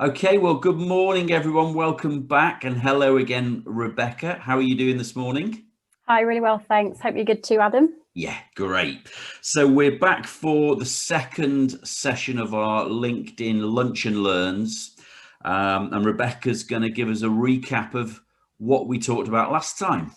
Okay, well, good morning, everyone. Welcome back, and hello again, Rebecca. How are you doing this morning? Hi, really well, thanks. Hope you're good too, Adam. Yeah, great. So we're back for the second session of our LinkedIn Lunch and Learns, and Rebecca's going to give us a recap of what we talked about last time.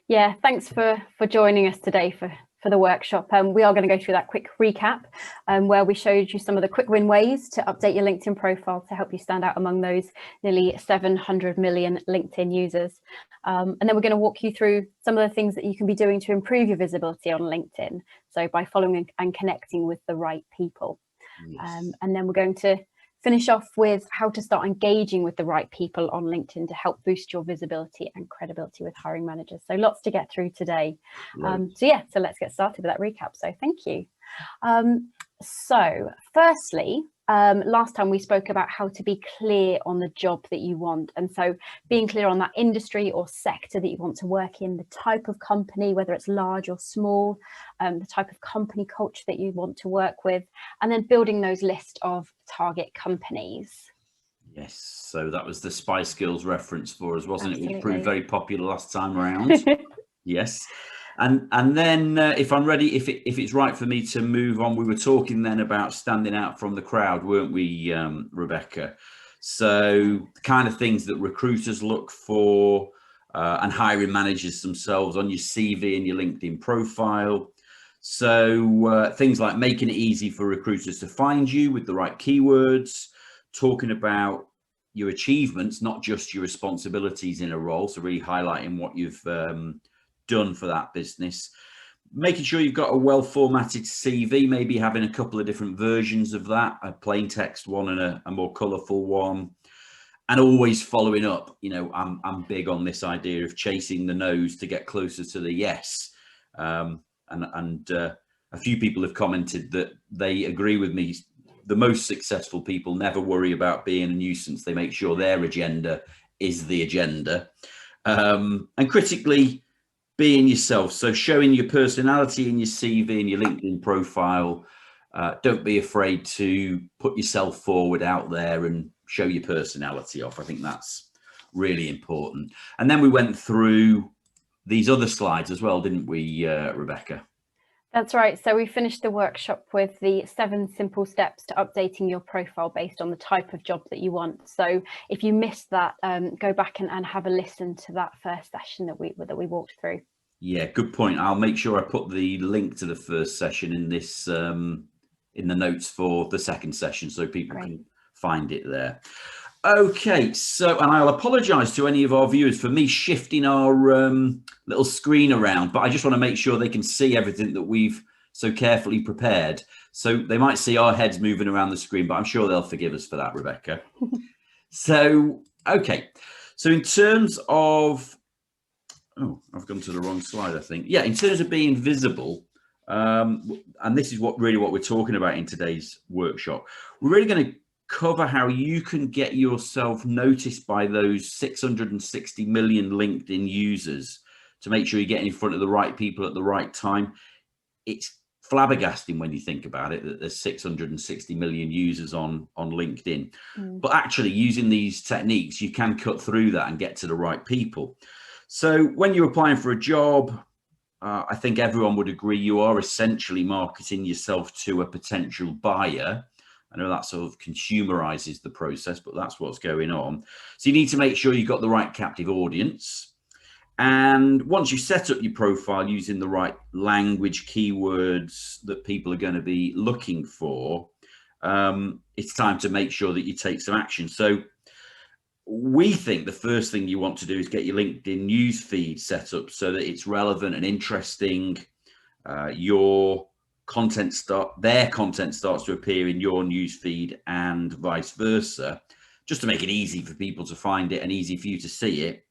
Yeah, thanks for joining us today for the workshop. We are going to go through that quick recap where we showed you some of the quick win ways to update your LinkedIn profile to help you stand out among those nearly 700 million LinkedIn users. And then we're going to walk you through some of the things that you can be doing to improve your visibility on LinkedIn. So by following and connecting with the right people. Yes. And then we're going to finish off with how to start engaging with the right people on LinkedIn to help boost your visibility and credibility with hiring managers. So lots to get through today. So let's get started with that recap. So thank you. So firstly, last time we spoke about how to be clear on the job that you want. And so being clear on that industry or sector that you want to work in, the type of company, whether it's large or small, the type of company culture that you want to work with, and then building those list of target companies. Yes, so that was the Spice Girls reference for us, wasn't it? Which proved Absolutely. very popular last time around. Yes. And then if I'm ready, if it's right for me to move on, we were talking then about standing out from the crowd, weren't we, Rebecca? So the kind of things that recruiters look for and hiring managers themselves on your CV and your LinkedIn profile. So things like making it easy for recruiters to find you with the right keywords, talking about your achievements, not just your responsibilities in a role. So really highlighting what you've done for that business, making sure you've got a well formatted CV, maybe having a couple of different versions of that, a plain text one and a more colorful one, and always following up. You know, I'm big on this idea of chasing the no's to get closer to the yes. And a few people have commented that they agree with me. The most successful people never worry about being a nuisance. They make sure their agenda is the agenda. And critically, being yourself. So showing your personality in your CV and your LinkedIn profile. Don't be afraid to put yourself forward out there and show your personality off. I think that's really important. And then we went through these other slides as well, didn't we, Rebecca? That's right. So we finished the workshop with the 7 simple steps to updating your profile based on the type of job that you want. So if you missed that, go back and have a listen to that first session that we walked through. Yeah, good point. I'll make sure I put the link to the first session in this in the notes for the second session so people can find it there. Okay, so, and I'll apologize to any of our viewers for me shifting our little screen around, but I just want to make sure they can see everything that we've so carefully prepared. So they might see our heads moving around the screen, but I'm sure they'll forgive us for that, Rebecca. So, okay. So in terms of, oh, I've gone to the wrong slide, I think. Yeah, in terms of being visible, and this is what we're talking about in today's workshop, we're really going to cover how you can get yourself noticed by those 660 million LinkedIn users to make sure you're getting in front of the right people at the right time. It's flabbergasting when you think about it that there's 660 million users on LinkedIn. But actually using these techniques, you can cut through that and get to the right people. So when you're applying for a job, I think everyone would agree you are essentially marketing yourself to a potential buyer. I know that sort of consumerizes the process, but that's what's going on. So you need to make sure you've got the right captive audience. And once you set up your profile using the right language keywords that people are going to be looking for, it's time to make sure that you take some action. So we think the first thing you want to do is get your LinkedIn news feed set up so that it's relevant and interesting. Their content starts to appear in your news feed and vice versa, just to make it easy for people to find it and easy for you to see it.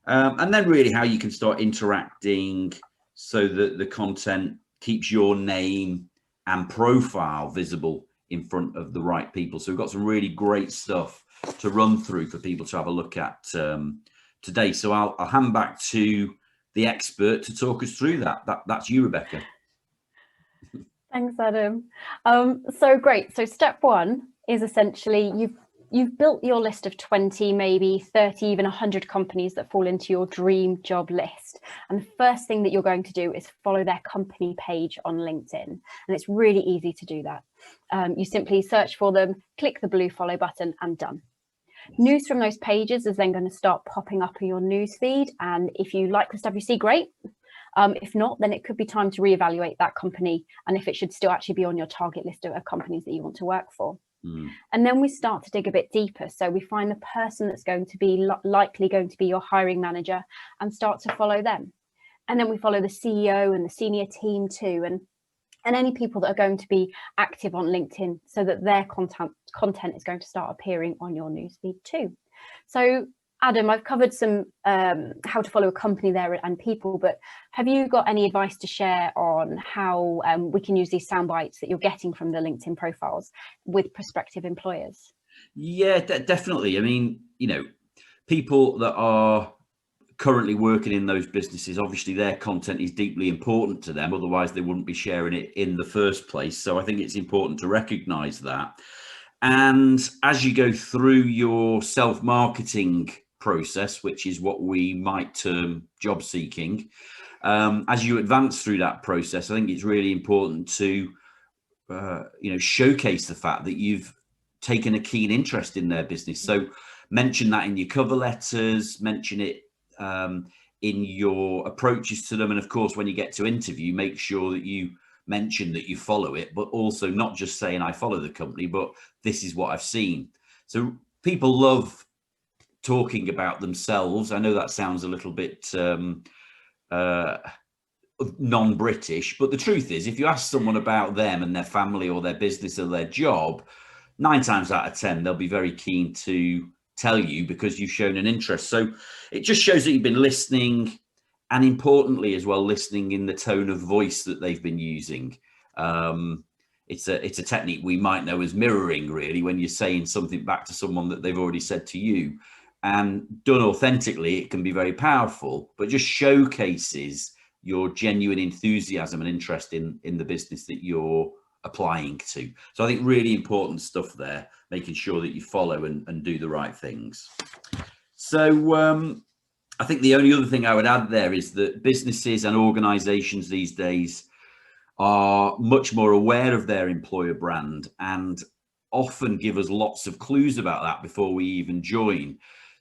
And then really how you can start interacting so that the content keeps your name and profile visible in front of the right people. So we've got some really great stuff to run through for people to have a look at today. So I'll hand back to the expert to talk us through that. That's you, Rebecca. Thanks, Adam. So great. So step 1 is essentially you've built your list of 20, maybe 30, even 100 companies that fall into your dream job list. And the first thing that you're going to do is follow their company page on LinkedIn. And it's really easy to do that. You simply search for them, click the blue follow button, and done. News from those pages is then going to start popping up in your news feed. And if you like the stuff you see, great. If not, then it could be time to reevaluate that company and if it should still actually be on your target list of companies that you want to work for. And then we start to dig a bit deeper. So we find the person that's going to be likely going to be your hiring manager and start to follow them. And then we follow the CEO and the senior team too, and any people that are going to be active on LinkedIn, so that their content is going to start appearing on your newsfeed too. So Adam, I've covered some how to follow a company there and people, but have you got any advice to share on how we can use these sound bites that you're getting from the LinkedIn profiles with prospective employers? Yeah, definitely. I mean, you know, people that are currently working in those businesses, obviously their content is deeply important to them, otherwise they wouldn't be sharing it in the first place. So I think it's important to recognize that. And as you go through your self-marketing process, which is what we might term job seeking, as you advance through that process, I think it's really important to showcase the fact that you've taken a keen interest in their business. So mention that in your cover letters, mention it in your approaches to them, and of course when you get to interview, make sure that you mention that you follow it, but also not just saying I follow the company, but this is what I've seen. So people love talking about themselves. I know that sounds a little bit non-British, but the truth is, if you ask someone about them and their family or their business or their job, 9 times out of 10 they'll be very keen to tell you because you've shown an interest. So it just shows that you've been listening, and importantly as well, listening in the tone of voice that they've been using. It's a technique we might know as mirroring, really, when you're saying something back to someone that they've already said to you. And done authentically, it can be very powerful, but just showcases your genuine enthusiasm and interest in the business that you're applying to. So I think really important stuff there, making sure that you follow and do the right things. So I think the only other thing I would add there is that businesses and organizations these days are much more aware of their employer brand and often give us lots of clues about that before we even join.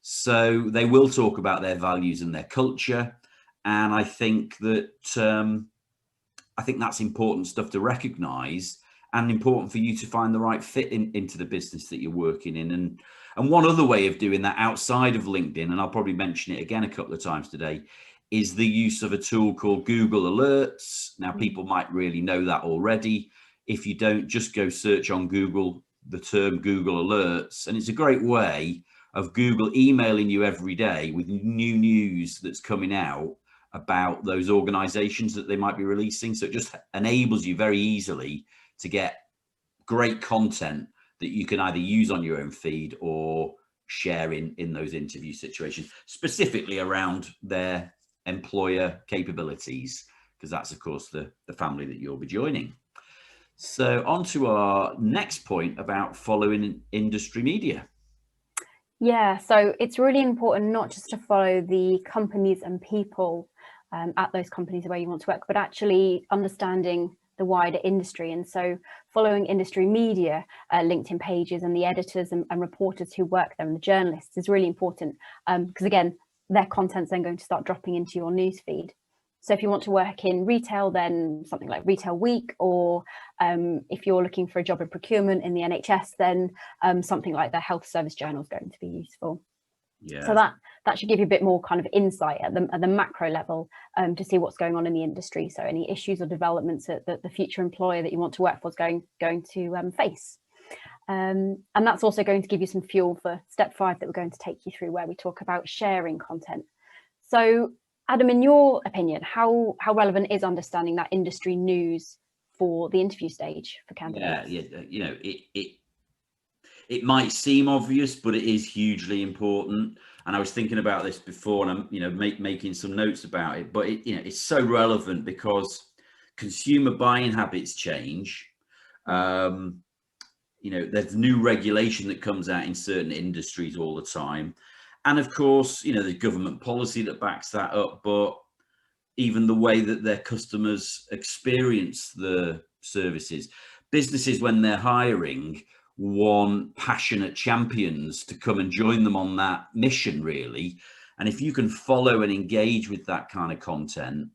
So they will talk about their values and their culture. And I think that that's important stuff to recognize, and important for you to find the right fit into the business that you're working in. And one other way of doing that outside of LinkedIn, and I'll probably mention it again a couple of times today, is the use of a tool called Google Alerts. Now, people might really know that already. If you don't, just go search on Google the term Google Alerts, and it's a great way of Google emailing you every day with new news that's coming out about those organizations that they might be releasing. So it just enables you very easily to get great content that you can either use on your own feed or share in those interview situations, specifically around their employer capabilities, because that's of course the family that you'll be joining. So on to our next point about following industry media. Yeah, so it's really important not just to follow the companies and people at those companies where you want to work, but actually understanding the wider industry. And so following industry media, LinkedIn pages, and the editors and reporters who work there, and the journalists, is really important, because again, their content's then going to start dropping into your newsfeed. So if you want to work in retail, then something like Retail Week, or if you're looking for a job in procurement in the NHS, then something like the Health Service Journal is going to be useful. Yeah. So that should give you a bit more kind of insight at the macro level to see what's going on in the industry. So any issues or developments that the future employer that you want to work for is going to face. And that's also going to give you some fuel for step 5 that we're going to take you through, where we talk about sharing content. So Adam, in your opinion, how relevant is understanding that industry news for the interview stage for candidates? Yeah, you know, it might seem obvious, but it is hugely important. And I was thinking about this before, and I'm making some notes about it. But it's so relevant because consumer buying habits change. there's new regulation that comes out in certain industries all the time. And of course, there's government policy that backs that up, but even the way that their customers experience the services. Businesses, when they're hiring, want passionate champions to come and join them on that mission, really. And if you can follow and engage with that kind of content,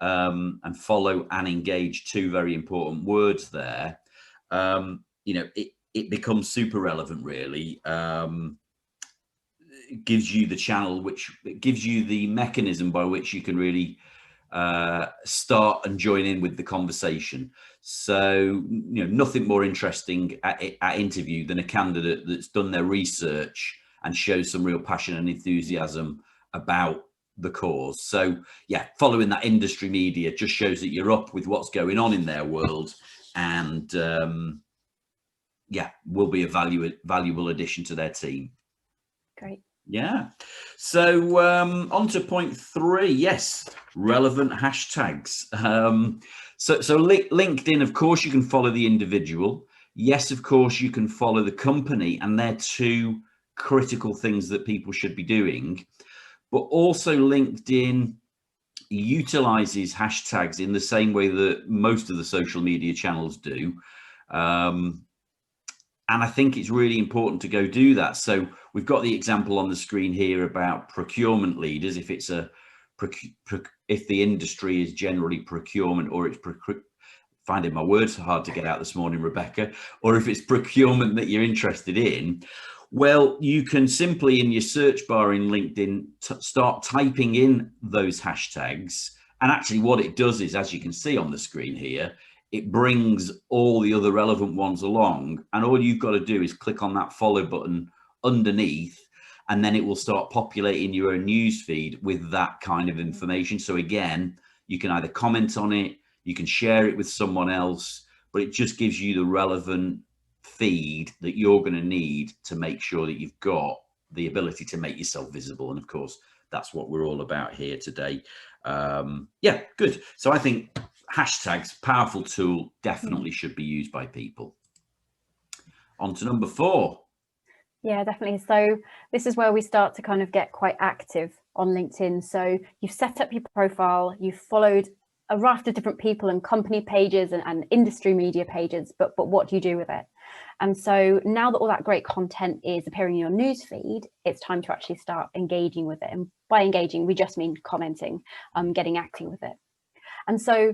and follow and engage, two very important words there, it becomes super relevant, really. It gives you the channel, which it gives you the mechanism by which you can really start and join in with the conversation. So nothing more interesting at interview than a candidate that's done their research and shows some real passion and enthusiasm about the cause. So yeah, following that industry media just shows that you're up with what's going on in their world, and will be a valuable addition to their team. Great. Yeah. So on to point 3. Yes, relevant hashtags. So LinkedIn, of course, you can follow the individual. Yes, of course, you can follow the company, and they're two critical things that people should be doing. But also LinkedIn utilizes hashtags in the same way that most of the social media channels do. And I think it's really important to go do that. So we've got the example on the screen here about procurement leaders. If it's if the industry is generally procurement, or it's finding my words hard to get out this morning, Rebecca, or if it's procurement that you're interested in, well, you can simply in your search bar in LinkedIn start typing in those hashtags. And actually what it does is, as you can see on the screen here, it brings all the other relevant ones along, and all you've got to do is click on that follow button underneath, and then it will start populating your own news feed with that kind of information. So again, you can either comment on it, you can share it with someone else, but it just gives you the relevant feed that you're going to need to make sure that you've got the ability to make yourself visible. And of course, that's what we're all about here today. Yeah, good. So I think hashtags, powerful tool, definitely should be used by people. On to number 4. Yeah, definitely. So this is where we start to kind of get quite active on LinkedIn. So you've set up your profile, you've followed a raft of different people and company pages and industry media pages, but what do you do with it? And so now that all that great content is appearing in your news feed, it's time to actually start engaging with it. And by engaging, we just mean commenting, getting active with it. And so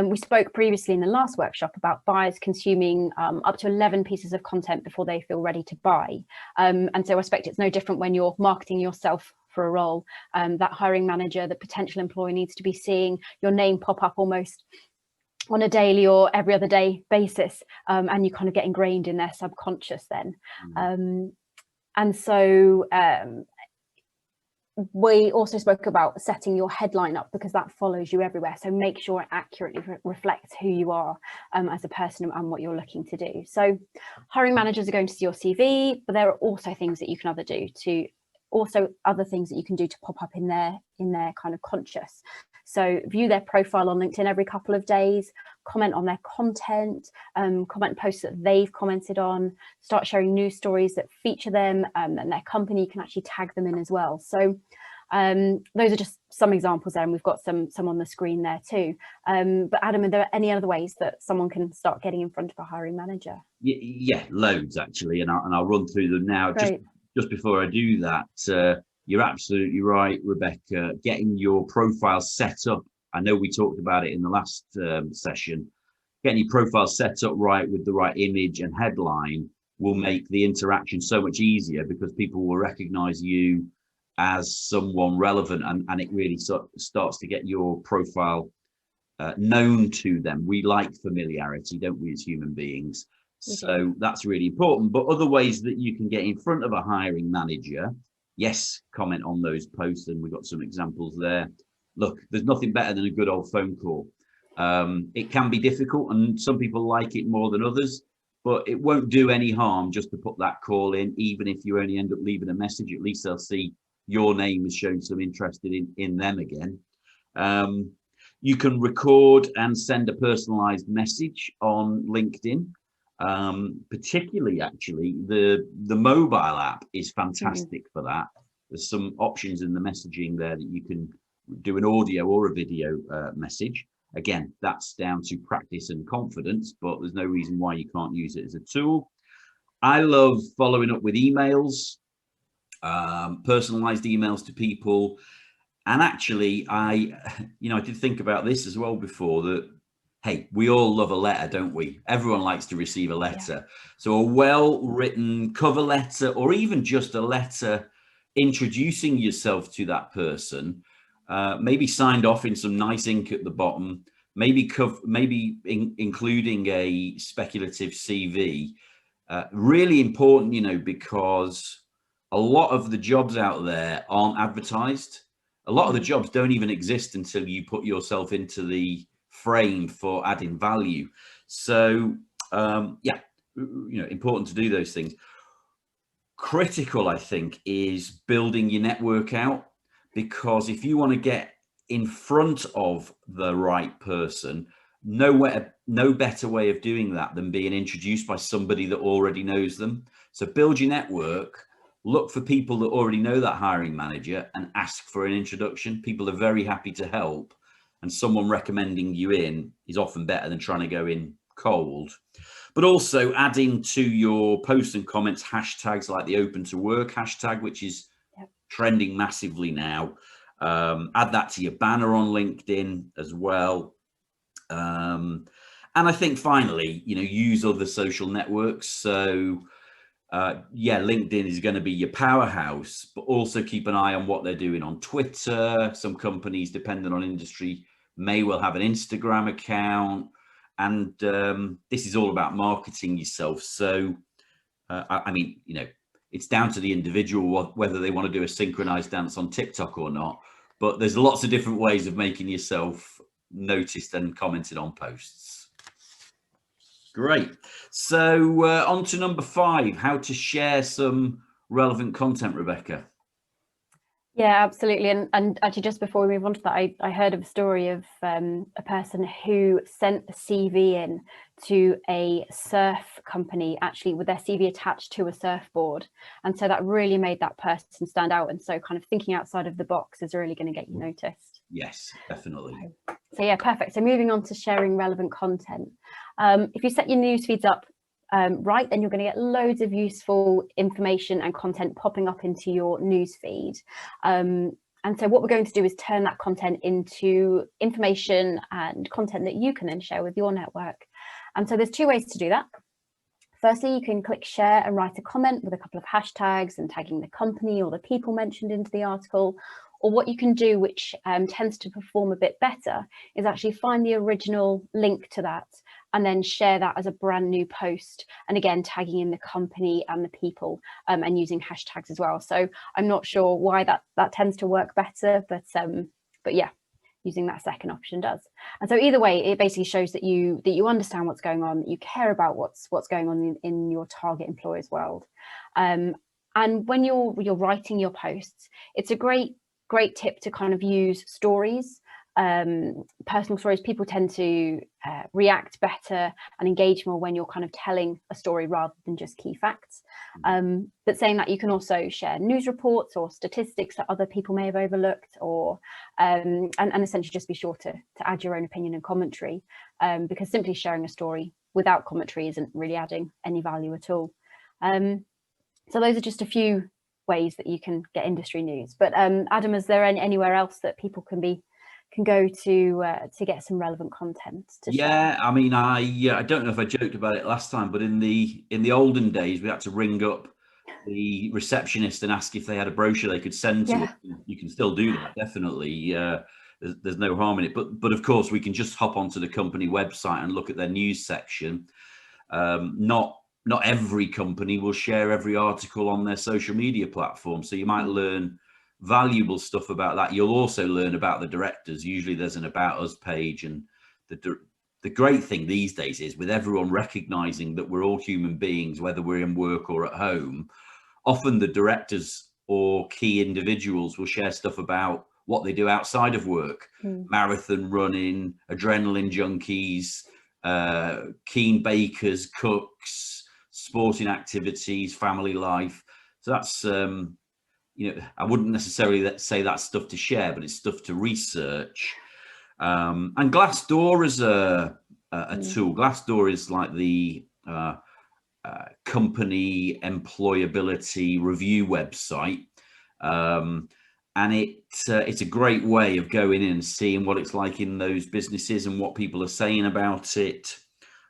we spoke previously in the last workshop about buyers consuming up to 11 pieces of content before they feel ready to buy. And so I expect it's no different when you're marketing yourself for a role. That hiring manager, the potential employee, needs to be seeing your name pop up almost on a daily or every other day basis, and you kind of get ingrained in their subconscious then. And so we also spoke about setting your headline up, because that follows you everywhere. So make sure it accurately reflects who you are as a person and what you're looking to do. So hiring managers are going to see your CV, but there are also things that you can other things that you can do to pop up in their kind of conscious. So view their profile on LinkedIn every couple of days, comment on their content, comment posts that they've commented on, start sharing news stories that feature them, and their company. You can actually tag them in as well. So those are just some examples there, and we've got some on the screen there too. But Adam, are there any other ways that someone can start getting in front of a hiring manager? Yeah, loads actually, and I'll run through them now. Great. Just before I do that, you're absolutely right, Rebecca. Getting your profile set up. I know we talked about it in the last session. Getting your profile set up right with the right image and headline will make the interaction so much easier, because people will recognize you as someone relevant, and it really starts to get your profile known to them. We like familiarity, don't we, as human beings? So that's really important. But other ways that you can get in front of a hiring manager, yes, comment on those posts, and we've got some examples there. Look, there's nothing better than a good old phone call. It can be difficult, and some people like it more than others, but it won't do any harm just to put that call in. Even if you only end up leaving a message, at least they'll see your name has shown some interest in them again. You can record and send a personalized message on LinkedIn. Particularly, actually, the mobile app is fantastic for that. There's some options in the messaging there that you can do an audio or a video message. Again, that's down to practice and confidence, but there's no reason why you can't use it as a tool. I love following up with emails, personalized emails to people. And actually, I did think about this as well before, that, hey, we all love a letter, don't we? Everyone likes to receive a letter. Yeah. So a well-written cover letter, or even just a letter introducing yourself to that person, maybe signed off in some nice ink at the bottom, maybe including a speculative CV. Really important, because a lot of the jobs out there aren't advertised. A lot of the jobs don't even exist until you put yourself into the frame for adding value. So, important to do those things. Critical, I think, is building your network out, because if you want to get in front of the right person, no better way of doing that than being introduced by somebody that already knows them. So build your network. Look for people that already know that hiring manager and ask for an introduction. People are very happy to help, and someone recommending you in is often better than trying to go in cold. But also adding to your posts and comments hashtags like the open to work hashtag, which is trending massively now. Add that to your banner on LinkedIn as well. And I think finally, use other social networks. So LinkedIn is going to be your powerhouse, but also keep an eye on what they're doing on Twitter. Some companies, depending on industry, may well have an Instagram account. And this is all about marketing yourself. So, it's down to the individual whether they want to do a synchronized dance on TikTok or not. But there's lots of different ways of making yourself noticed and commented on posts. Great. So on to number 5, how to share some relevant content, Rebecca. Yeah, absolutely. And actually, just before we move on to that, I heard of a story of a person who sent the CV in to a surf company, actually with their CV attached to a surfboard. And so that really made that person stand out. And so kind of thinking outside of the box is really going to get you noticed. Yes, definitely. So yeah, perfect. So moving on to sharing relevant content. If you set your news feeds up right, then you're going to get loads of useful information and content popping up into your news feed. And so what we're going to do is turn that content into information and content that you can then share with your network. And so there's 2 ways to do that. Firstly, you can click share and write a comment with a couple of hashtags and tagging the company or the people mentioned into the article. Or what you can do, which tends to perform a bit better, is actually find the original link to that and then share that as a brand new post. And again, tagging in the company and the people and using hashtags as well. So I'm not sure why that tends to work better, but yeah, using that second option does. And so either way, it basically shows that you understand what's going on, that you care about what's going on in your target employer's world. And when you're writing your posts, it's a great tip to kind of use stories, personal stories. People tend to react better and engage more when you're kind of telling a story rather than just key facts. But saying that, you can also share news reports or statistics that other people may have overlooked, or and essentially just be sure to add your own opinion and commentary, because simply sharing a story without commentary isn't really adding any value at all. So those are just a few ways that you can get industry news. But Adam, is there anywhere else that people can go to get some relevant content to share? I mean, I don't know if I joked about it last time, but in the olden days, we had to ring up the receptionist and ask if they had a brochure they could send to us. You can still do that, definitely. There's no harm in it, but of course we can just hop onto the company website and look at their news section. Not every company will share every article on their social media platform, so you might learn valuable stuff about that. You'll also learn about the directors. Usually there's an About Us page, and the great thing these days is, with everyone recognizing that we're all human beings, whether we're in work or at home, often the directors or key individuals will share stuff about what they do outside of work, marathon running, adrenaline junkies, keen bakers, cooks, sporting activities, family life. So that's, I wouldn't necessarily say that's stuff to share, but it's stuff to research. And Glassdoor is a tool. Glassdoor is like the company employability review website. And it's a great way of going in and seeing what it's like in those businesses and what people are saying about it.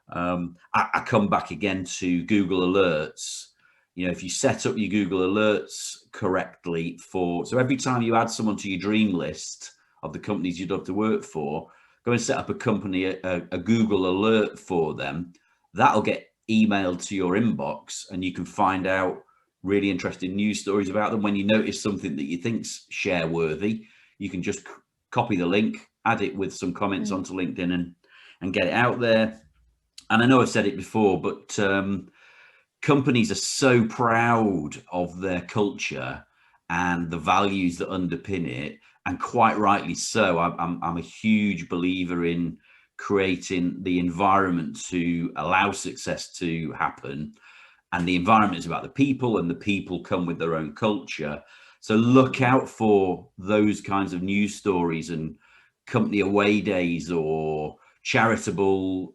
I come back again to Google Alerts. If you set up your Google Alerts correctly so every time you add someone to your dream list of the companies you'd love to work for, go and set up a company, a Google Alert for them. That'll get emailed to your inbox, and you can find out really interesting news stories about them. When you notice something that you think's share worthy, you can just copy the link, add it with some comments onto LinkedIn and get it out there. And I know I've said it before, but companies are so proud of their culture and the values that underpin it, and quite rightly so. I'm a huge believer in creating the environment to allow success to happen. And the environment is about the people, and the people come with their own culture. So look out for those kinds of news stories and company away days or charitable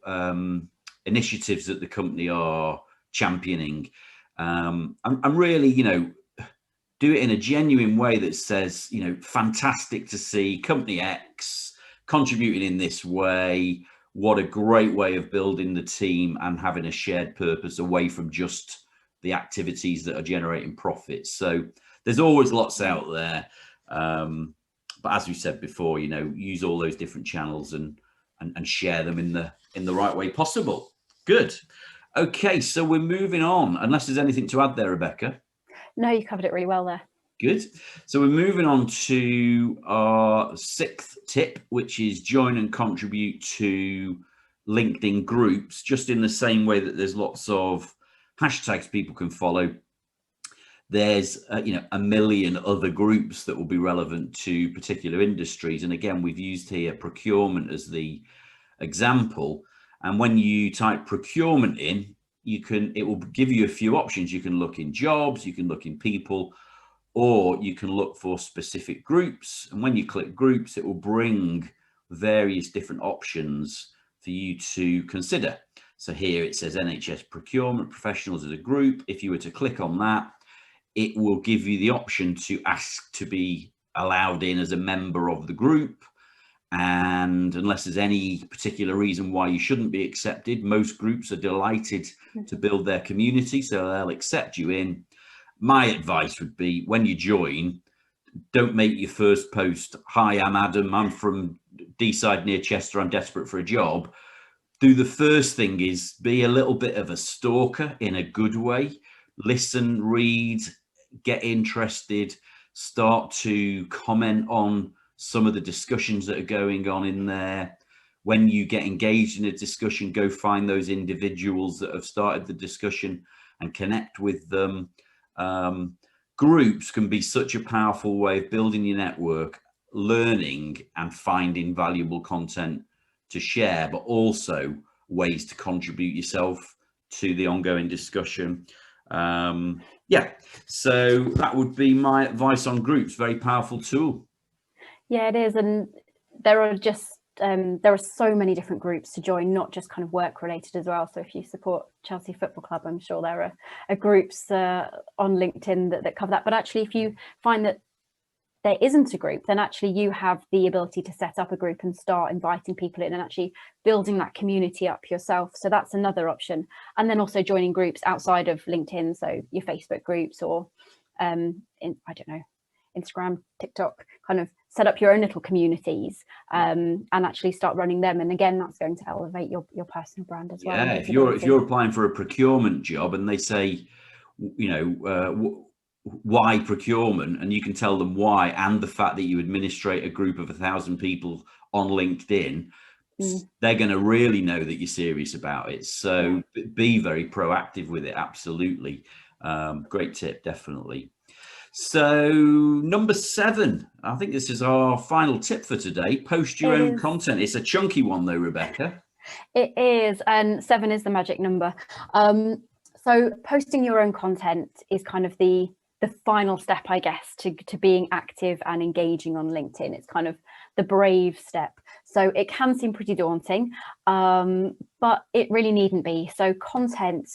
initiatives that the company are championing. And really, do it in a genuine way that says, fantastic to see company X contributing in this way. What a great way of building the team and having a shared purpose away from just the activities that are generating profits. So there's always lots out there. But as we said before, use all those different channels and share them in the right way possible. Good. Okay, so we're moving on, unless there's anything to add there, Rebecca. No, you covered it really well there. Good. So we're moving on to our 6th tip, which is join and contribute to LinkedIn groups, just in the same way that there's lots of hashtags people can follow. There's, a million other groups that will be relevant to particular industries. And again, we've used here procurement as the example. And when you type procurement in, it will give you a few options. You can look in jobs, you can look in people, or you can look for specific groups. And when you click groups, it will bring various different options for you to consider. So here it says NHS procurement professionals as a group. If you were to click on that, it will give you the option to ask to be allowed in as a member of the group. And unless there's any particular reason why you shouldn't be accepted, most groups are delighted to build their community, so they'll accept you in. My advice would be, when you join, don't make your first post, "Hi, I'm Adam, I'm from Deeside near Chester, I'm desperate for a job." The first thing is be a little bit of a stalker in a good way. Listen, read, get interested, start to comment on some of the discussions that are going on in there. When you get engaged in a discussion, go find those individuals that have started the discussion and connect with them. Groups can be such a powerful way of building your network, learning and finding valuable content to share, but also ways to contribute yourself to the ongoing discussion. So that would be my advice on groups. Very powerful tool. Yeah, it is. And there are so many different groups to join, not just kind of work related as well. So if you support Chelsea Football Club, I'm sure there are groups on LinkedIn that cover that. But actually, if you find that there isn't a group, then actually you have the ability to set up a group and start inviting people in and actually building that community up yourself. So that's another option. And then also joining groups outside of LinkedIn, so your Facebook groups or Instagram, TikTok, kind of set up your own little communities and actually start running them. And again, that's going to elevate your personal brand as well. Yeah, if you're applying for a procurement job and they say, why procurement, and you can tell them why, and the fact that you administrate a group of 1,000 people on LinkedIn, they're going to really know that you're serious about it. So be very proactive with it. Absolutely. Great tip, definitely. So number 7, I think this is our final tip for today. Post your own content. It's a chunky one though, Rebecca. It is, and 7 is the magic number. So posting your own content is kind of the final step, I guess, to being active and engaging on LinkedIn. It's kind of the brave step. So it can seem pretty daunting, but it really needn't be. So content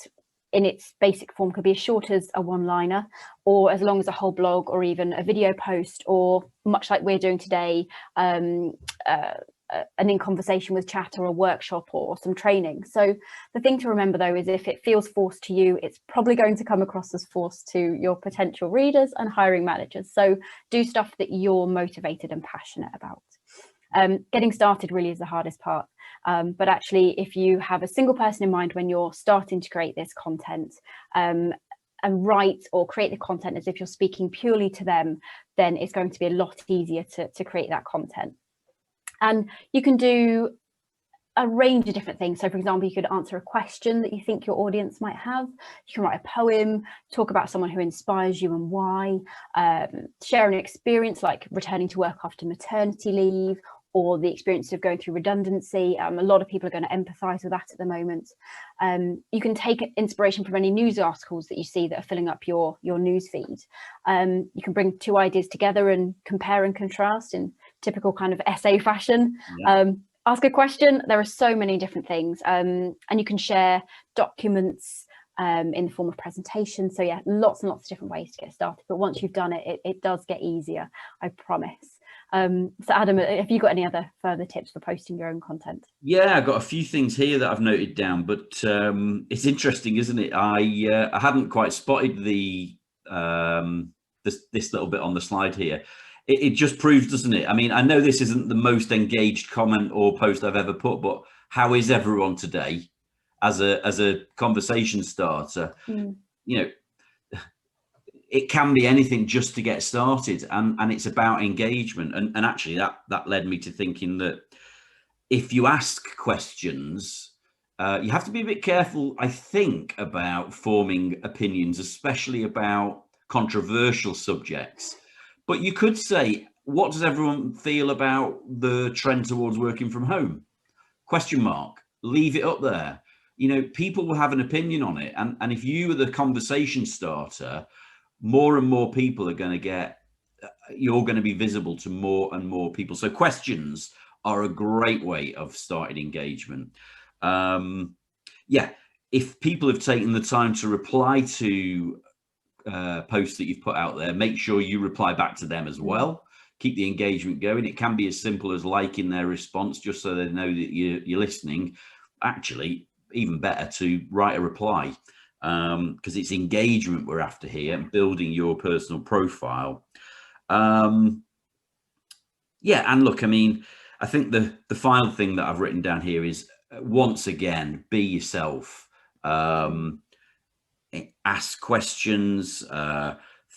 in its basic form could be as short as a one-liner, or as long as a whole blog, or even a video post, or much like we're doing today, an in conversation with chat, or a workshop, or some training. So the thing to remember though is if it feels forced to you, it's probably going to come across as forced to your potential readers and hiring managers. So do stuff that you're motivated and passionate about. Getting started really is the hardest part. But actually, if you have a single person in mind when you're starting to create this content, and write or create the content as if you're speaking purely to them, then it's going to be a lot easier to create that content. And you can do a range of different things. So for example, you could answer a question that you think your audience might have. You can write a poem, talk about someone who inspires you and why, share an experience like returning to work after maternity leave, or the experience of going through redundancy. A lot of people are going to empathise with that at the moment. You can take inspiration from any news articles that you see that are filling up your news feed. You can bring 2 ideas together and compare and contrast in typical kind of essay fashion. Yeah. Ask a question. There are so many different things, and you can share documents in the form of presentation. So yeah, lots and lots of different ways to get started. But once you've done it, it does get easier, I promise. So Adam, have you got any other further tips for posting your own content? Yeah, I've got a few things here that I've noted down, but it's interesting, isn't it? I hadn't quite spotted this little bit on the slide here. It just proves, doesn't it? I mean, I know this isn't the most engaged comment or post I've ever put, but how is everyone today as a conversation starter? You know, it can be anything just to get started, and it's about engagement. And actually that led me to thinking that if you ask questions, you have to be a bit careful, I think, about forming opinions, especially about controversial subjects. But you could say, what does everyone feel about the trend towards working from home? Question mark. Leave it up there. You know, people will have an opinion on it. And if you are the conversation starter, more and more people are going to get, you're going to be visible to more and more people. So questions are a great way of starting engagement. Yeah, if people have taken the time to reply to posts that you've put out there, make sure you reply back to them as well. Keep the engagement going. It can be as simple as liking their response, just so they know that you're listening. Actually, even better to write a reply, because it's engagement we're after here, and building your personal profile. Yeah, and look, I mean, I think the final thing that I've written down here is, once again, be yourself. Ask questions,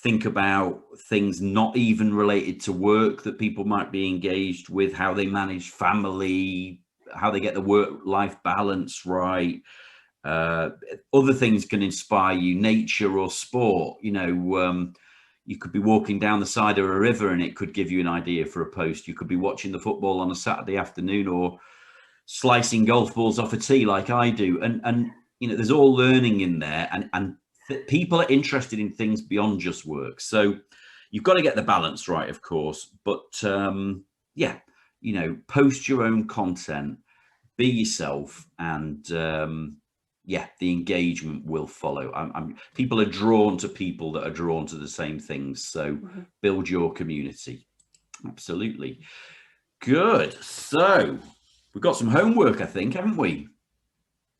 think about things not even related to work that people might be engaged with, how they manage family, how they get the work-life balance right. Other things can inspire you, nature or sport. You know, you could be walking down the side of a river and it could give you an idea for a post. You could be watching the football on a Saturday afternoon, or slicing golf balls off a tee like I do. And you know, there's all learning in there, and people are interested in things beyond just work. So you've got to get the balance right, of course. But yeah, you know, post your own content, be yourself, and yeah, the engagement will follow. People are drawn to people that are drawn to the same things. So build your community. Absolutely. Good. So we've got some homework, I think, haven't we?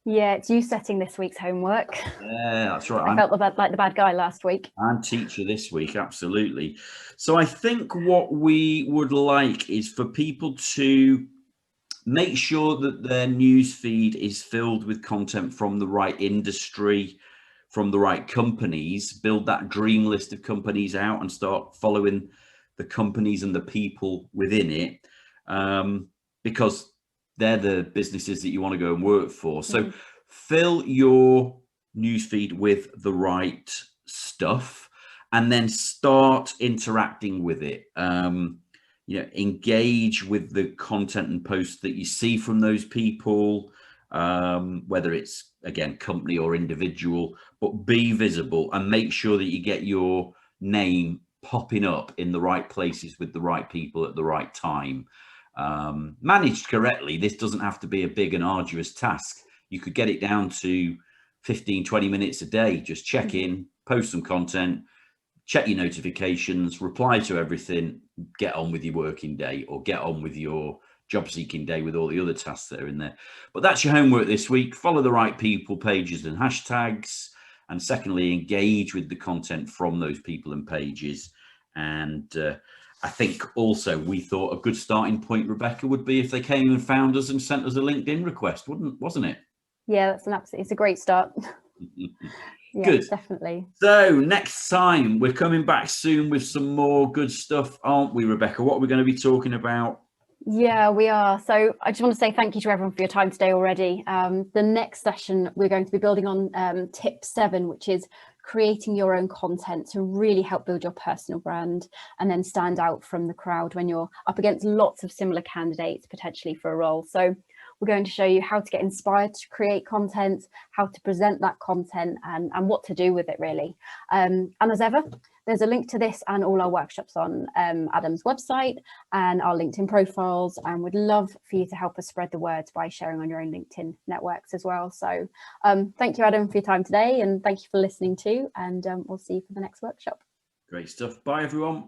Yeah, it's you setting this week's homework. Yeah, that's right. I felt like the bad guy last week. I'm teacher this week, absolutely. So I think what we would like is for people to make sure that their news feed is filled with content from the right industry, from the right companies. Build that dream list of companies out and start following the companies and the people within it, because they're the businesses that you want to go and work for. So fill your newsfeed with the right stuff, and then start interacting with it. You know, engage with the content and posts that you see from those people. whether it's, again, company or individual, but be visible and make sure that you get your name popping up in the right places with the right people at the right time. Managed correctly, this doesn't have to be a big and arduous task. You could get it down to 15, 20 minutes a day. Just check in, post some content, check your notifications, reply to everything, get on with your working day, or get on with your job seeking day with all the other tasks that are in there. But that's your homework this week. Follow the right people, pages and hashtags. And secondly, engage with the content from those people and pages. And I think also we thought a good starting point, Rebecca, would be if they came and found us and sent us a LinkedIn request, wasn't it? Yeah, it's a great start. Yeah, good, definitely. So next time we're coming back soon with some more good stuff, aren't we, Rebecca? What are we going to be talking about? Yeah, we are. So I just want to say thank you to everyone for your time today already. The next session, we're going to be building on tip 7, which is creating your own content to really help build your personal brand and then stand out from the crowd when you're up against lots of similar candidates potentially for a role. So we're going to show you how to get inspired to create content, how to present that content, and what to do with it, really. And as ever, there's a link to this and all our workshops on Adam's website and our LinkedIn profiles, and we'd love for you to help us spread the word by sharing on your own LinkedIn networks as well. So thank you, Adam, for your time today, and thank you for listening too, and we'll see you for the next workshop. Great stuff. Bye, everyone.